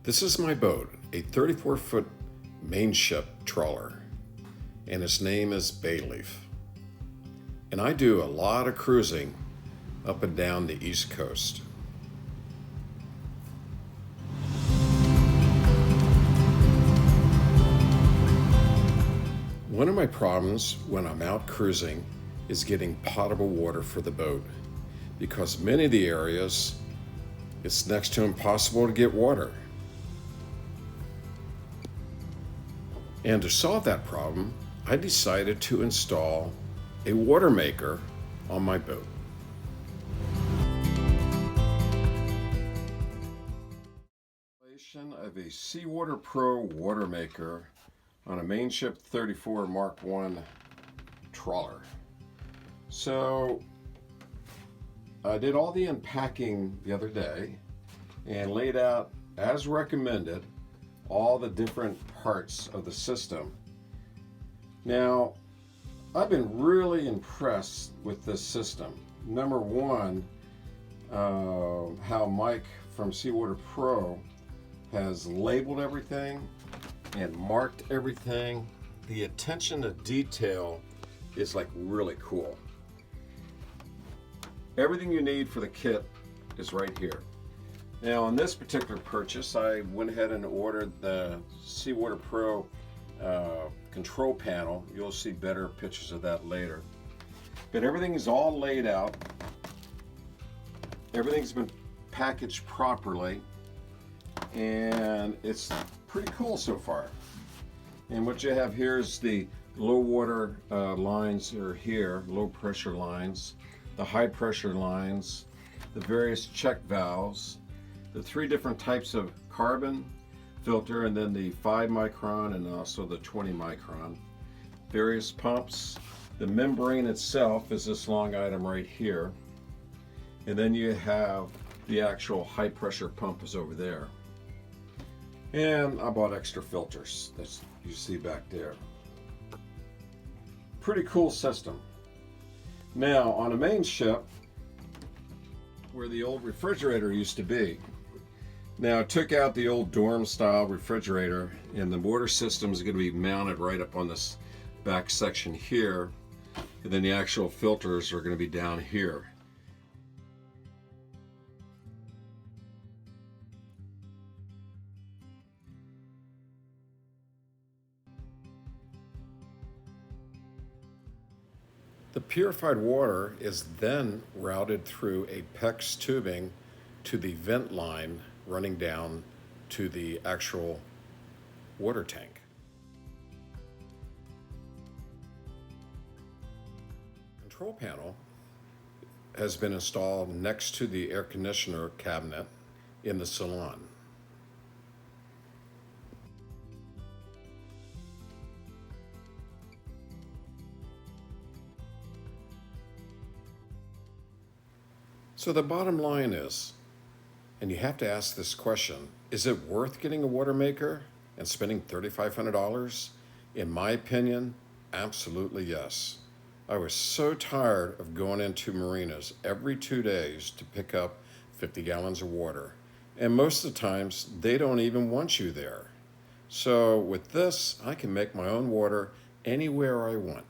This is my boat, a 34-foot Mainship trawler, and its name is Bayleaf. And I do a lot of cruising up and down the East Coast. One of my problems when I'm out cruising is getting potable water for the boat, because many of the areas it's next to impossible to get water. And to solve that problem, I decided to install a watermaker on my boat. Installation of a Seawater Pro watermaker on a Mainship 34 Mark I trawler. So I did all the unpacking the other day and laid out, as recommended, all the different parts of the system. Now, I've been really impressed with this system. Number one, how Mike from Seawater Pro has labeled everything and marked everything. The attention to detail is like really cool. Everything you need for the kit is right here. Now, on this particular purchase, I went ahead and ordered the Seawater Pro control panel. You'll see better pictures of that later. But everything is all laid out. Everything's been packaged properly, and it's pretty cool so far. And what you have here is the low water lines are here, low pressure lines, the high pressure lines, the various check valves, the three different types of carbon filter, and then the 5 micron and also the 20 micron. Various pumps. The membrane itself is this long item right here. And then you have the actual high pressure pump is over there. And I bought extra filters that you see back there. Pretty cool system. Now, on a Mainship, where the old refrigerator used to be, now I took out the old dorm style refrigerator, and the water system is going to be mounted right up on this back section here, and then the actual filters are going to be down here. The purified water is then routed through a PEX tubing to the vent line running down to the actual water tank. Control panel has been installed next to the air conditioner cabinet in the salon. So the bottom line is, and you have to ask this question, is it worth getting a watermaker and spending $3,500? In my opinion, absolutely yes. I was so tired of going into marinas every 2 days to pick up 50 gallons of water. And most of the times, they don't even want you there. So with this, I can make my own water anywhere I want.